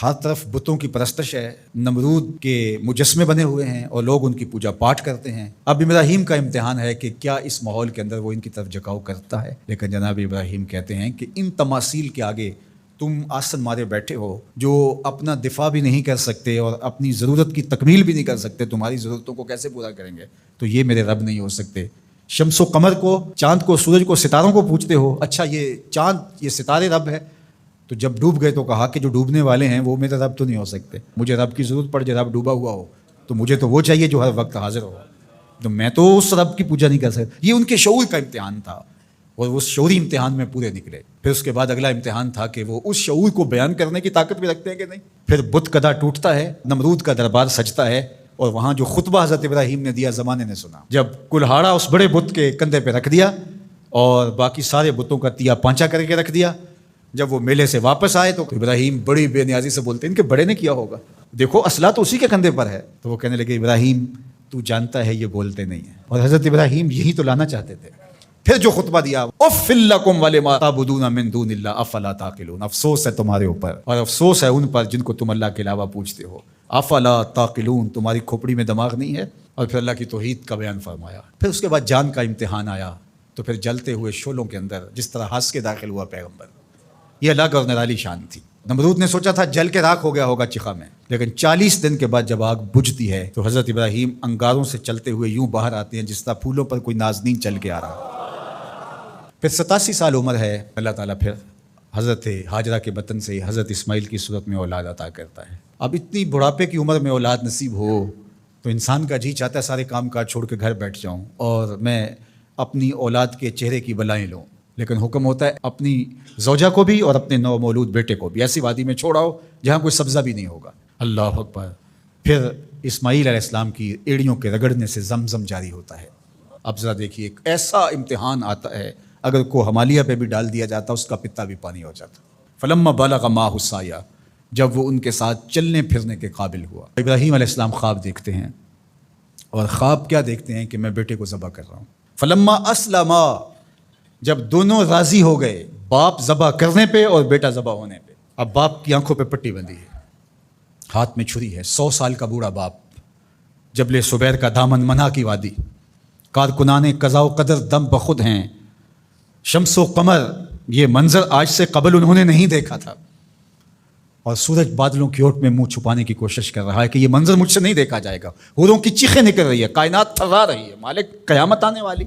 ہر طرف بتوں کی پرستش ہے، نمرود کے مجسمے بنے ہوئے ہیں اور لوگ ان کی پوجا پاٹ کرتے ہیں۔ اب ابراہیم کا امتحان ہے کہ کیا اس ماحول کے اندر وہ ان کی طرف جھکاؤ کرتا ہے، لیکن جناب ابراہیم کہتے ہیں کہ ان تماثیل کے آگے تم آسن مارے بیٹھے ہو جو اپنا دفاع بھی نہیں کر سکتے اور اپنی ضرورت کی تکمیل بھی نہیں کر سکتے، تمہاری ضرورتوں کو کیسے پورا کریں گے؟ تو یہ میرے رب نہیں ہو سکتے۔ شمس و قمر کو، چاند کو، سورج کو، ستاروں کو پوچھتے ہو، اچھا یہ چاند یہ ستارے رب ہے؟ تو جب ڈوب گئے تو کہا کہ جو ڈوبنے والے ہیں وہ میرے رب تو نہیں ہو سکتے، مجھے رب کی ضرورت پڑ جائے، رب ڈوبا ہوا ہو تو مجھے تو وہ چاہیے جو ہر وقت حاضر ہو، تو میں تو اس رب کی پوجا نہیں کر سکتا۔ یہ ان کے شعور کا امتحان تھا اور اس شعوری امتحان میں پورے نکلے۔ پھر اس کے بعد اگلا امتحان تھا کہ وہ اس شعور کو بیان کرنے کی طاقت بھی رکھتے ہیں کہ نہیں۔ پھر بت کدا ٹوٹتا ہے، نمرود کا دربار سجتا ہے، اور وہاں جو خطبہ حضرت ابراہیم نے دیا زمانے نے سنا، جب کلہاڑا اس بڑے بت کے کندھے پہ رکھ دیا اور باقی سارے بتوں کا تیا پانچا کر کے رکھ دیا، جب وہ میلے سے واپس آئے تو ابراہیم بڑی بے نیازی سے بولتے ہیں ان کے بڑے نے کیا ہوگا، دیکھو اسلحہ تو اسی کے کندھے پر ہے۔ تو وہ کہنے لگے ابراہیم تو جانتا ہے یہ بولتے نہیں ہیں، اور حضرت ابراہیم یہی تو لانا چاہتے تھے۔ پھر جو خطبہ دیا، اف لکم ولما تعبدون من دون اللہ افلا تعقلون، افسوس ہے تمہارے اوپر اور افسوس ہے ان پر جن کو تم اللہ کے علاوہ پوجتے ہو، افلا تعقلون، تمہاری کھوپڑی میں دماغ نہیں ہے۔ اور پھر اللہ کی توحید کا بیان فرمایا۔ پھر اس کے بعد جان کا امتحان آیا، تو پھر جلتے ہوئے شعلوں کے اندر جس طرح ہنس کے داخل ہوا پیغمبر، یہ الگ اور نرالی شان تھی۔ نمرود نے سوچا تھا جل کے راکھ ہو گیا ہوگا چخا میں، لیکن 40 دن کے بعد جب آگ بجھتی ہے تو حضرت ابراہیم انگاروں سے چلتے ہوئے یوں باہر آتے ہیں جس طرح پھولوں پر کوئی نازنین چل کے آ رہا۔ پھر 87 سال عمر ہے، اللہ تعالیٰ پھر حضرت ہاجرہ کے بطن سے حضرت اسماعیل کی صورت میں اولاد عطا کرتا ہے۔ اب اتنی بڑھاپے کی عمر میں اولاد نصیب ہو تو انسان کا جی چاہتا ہے سارے کام کاج چھوڑ کے گھر بیٹھ جاؤں اور میں اپنی اولاد کے چہرے کی بلائیں لوں، لیکن حکم ہوتا ہے اپنی زوجہ کو بھی اور اپنے نو مولود بیٹے کو بھی ایسی وادی میں چھوڑاؤ جہاں کوئی سبزہ بھی نہیں ہوگا۔ اللہ اکبر۔ پھر اسماعیل علیہ السلام کی ایڑیوں کے رگڑنے سے زمزم جاری ہوتا ہے۔ اب ذرا دیکھیے ایک ایسا امتحان آتا ہے، اگر کو ہمالیہ پہ بھی ڈال دیا جاتا اس کا پتا بھی پانی ہو جاتا۔ فلما بلغ معہ السعی، جب وہ ان کے ساتھ چلنے پھرنے کے قابل ہوا، ابراہیم علیہ السلام خواب دیکھتے ہیں، اور خواب کیا دیکھتے ہیں کہ میں بیٹے کو ذبح کر رہا ہوں۔ فلما اسلما، جب دونوں راضی ہو گئے، باپ ذبح کرنے پہ اور بیٹا ذبح ہونے پہ۔ اب باپ کی آنکھوں پہ پٹی بندھی ہے، ہاتھ میں چھری ہے، 100 سال کا بوڑھا باپ، جبل سبیر کا دامن منع کی وادی، کارکنان قضاء و قدر دم بخود ہیں، شمس و قمر، یہ منظر آج سے قبل انہوں نے نہیں دیکھا تھا، اور سورج بادلوں کی اوٹ میں منہ چھپانے کی کوشش کر رہا ہے کہ یہ منظر مجھ سے نہیں دیکھا جائے گا۔ حوروں کی چیخیں نکل رہی ہے، کائنات تھرا رہی ہے، مالک قیامت آنے والی۔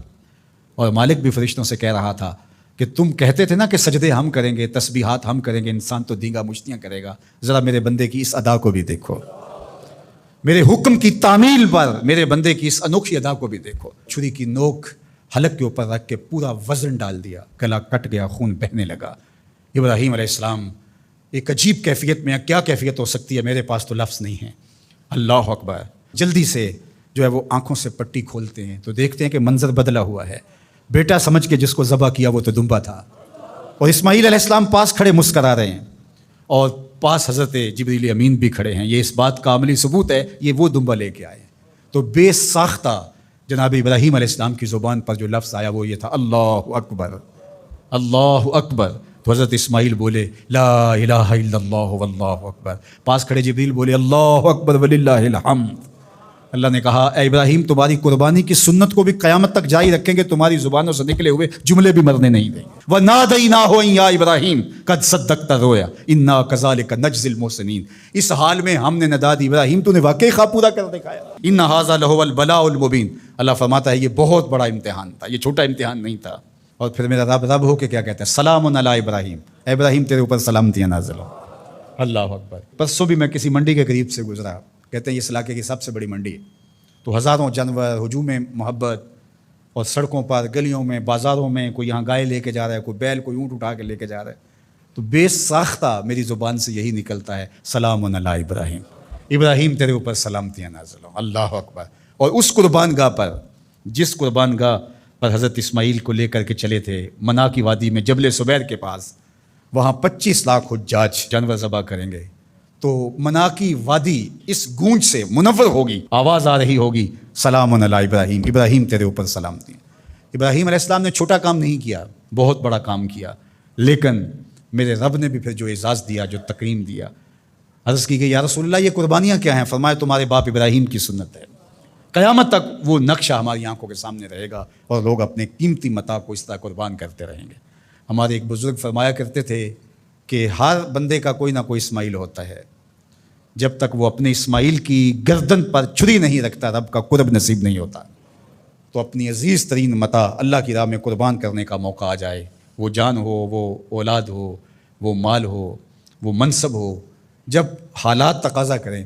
اور مالک بھی فرشتوں سے کہہ رہا تھا کہ تم کہتے تھے نا کہ سجدے ہم کریں گے، تسبیحات ہم کریں گے، انسان تو دینگا مشتیاں کرے گا، ذرا میرے بندے کی اس ادا کو بھی دیکھو، میرے حکم کی تعمیل پر میرے بندے کی اس انوکھی ادا کو بھی دیکھو۔ چھری کی نوک حلق کے اوپر رکھ کے پورا وزن ڈال دیا، گلا کٹ گیا، خون بہنے لگا۔ ابراہیم علیہ السلام ایک عجیب کیفیت میں، کیا کیفیت ہو سکتی ہے، میرے پاس تو لفظ نہیں ہے۔ اللہ اکبر۔ جلدی سے جو ہے وہ آنکھوں سے پٹی کھولتے ہیں تو دیکھتے ہیں کہ منظر بدلا ہوا ہے۔ بیٹا سمجھ کے جس کو ذبح کیا وہ تو دمبا تھا، اور اسماعیل علیہ السلام پاس کھڑے مسکرا رہے ہیں، اور پاس حضرت جبریل امین بھی کھڑے ہیں۔ یہ اس بات کا عملی ثبوت ہے یہ وہ دمبا لے کے آئے۔ تو بے ساختہ جناب ابراہیم علیہ السلام کی زبان پر جو لفظ آیا وہ یہ تھا، اللہ اکبر، اللہ اکبر۔ تو حضرت اسماعیل بولے لا الہ الا اللہ واللہ اکبر، پاس کھڑے جبریل بولے اللہ اکبر وللہ الحمد۔ اللہ نے کہا اے ابراہیم تمہاری قربانی کی سنت کو بھی قیامت تک جاری رکھیں گے، تمہاری زبانوں سے نکلے ہوئے جملے بھی مرنے نہیں دیں گے۔ وَنَادَيْنَاهُ أَن يَا إِبْرَاهِيمُ قَدْ صَدَّقْتَ الرُّؤْيَا إِنَّا كَذَلِكَ نَجْزِي الْمُحْسِنِينَ۔ اس حال میں ہم نے ندا دی ابراہیم تو نے واقعی خواب پورا کر دکھایا۔ إِنَّ هَذَا لَهُوَ الْبَلَاءُ الْمُبِينُ۔ اللہ فرماتا ہے یہ بہت بڑا امتحان تھا، یہ چھوٹا امتحان نہیں تھا۔ اور پھر میرا رب ہو کے کیا کہتا ہے، سلام علی ابراہیم، اے ابراہیم تیرے اوپر سلامتیاں نازل ہو۔ اللہ اکبر۔ پرسوں بھی میں کسی منڈی کے قریب سے گزرا، کہتے ہیں یہ اس علاقے کی سب سے بڑی منڈی ہے، تو ہزاروں جانور، ہجوم محبت، اور سڑکوں پر، گلیوں میں، بازاروں میں کوئی یہاں گائے لے کے جا رہا ہے، کوئی بیل، کوئی اونٹ اٹھا کے لے کے جا رہا ہے، تو بے ساختہ میری زبان سے یہی نکلتا ہے سلام علی ابراہیم، ابراہیم تیرے اوپر سلامتیاں نازل ہوں۔ اللہ اکبر۔ اور اس قربان گاہ پر، جس قربان گاہ پر حضرت اسماعیل کو لے کر کے چلے تھے، منا کی وادی میں جبل سبیر کے پاس، وہاں 25 لاکھ حجاج جانور ذبح کریں گے، تو منا کی وادی اس گونج سے منور ہوگی، آواز آ رہی ہوگی سلام علی ابراہیم، ابراہیم تیرے اوپر سلامتی۔ ابراہیم علیہ السلام نے چھوٹا کام نہیں کیا، بہت بڑا کام کیا، لیکن میرے رب نے بھی پھر جو اعزاز دیا، جو تکریم دیا، عرض کی کہ یا رسول اللہ یہ قربانیاں کیا ہیں؟ فرمایا تمہارے باپ ابراہیم کی سنت ہے، قیامت تک وہ نقشہ ہماری آنکھوں کے سامنے رہے گا اور لوگ اپنے قیمتی متاع کو اس طرح قربان کرتے رہیں گے۔ ہمارے ایک بزرگ فرمایا کرتے تھے کہ ہر بندے کا کوئی نہ کوئی اسماعیل ہوتا ہے، جب تک وہ اپنے اسماعیل کی گردن پر چھری نہیں رکھتا رب کا قرب نصیب نہیں ہوتا۔ تو اپنی عزیز ترین متاع اللہ کی راہ میں قربان کرنے کا موقع آ جائے، وہ جان ہو، وہ اولاد ہو، وہ مال ہو، وہ منصب ہو، جب حالات تقاضا کریں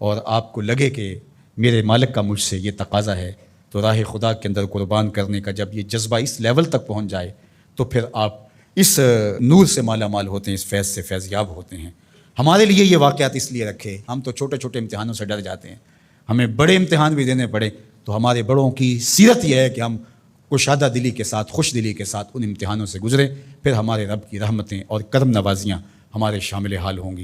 اور آپ کو لگے کہ میرے مالک کا مجھ سے یہ تقاضا ہے، تو راہ خدا کے اندر قربان کرنے کا جب یہ جذبہ اس لیول تک پہنچ جائے تو پھر آپ اس نور سے مالا مال ہوتے ہیں، اس فیض سے فیض یاب ہوتے ہیں۔ ہمارے لیے یہ واقعات اس لیے رکھے، ہم تو چھوٹے چھوٹے امتحانوں سے ڈر جاتے ہیں، ہمیں بڑے امتحان بھی دینے پڑے تو ہمارے بڑوں کی سیرت یہ ہے کہ ہم کشادہ دلی کے ساتھ، خوش دلی کے ساتھ ان امتحانوں سے گزریں، پھر ہمارے رب کی رحمتیں اور کرم نوازیاں ہمارے شامل حال ہوں گی۔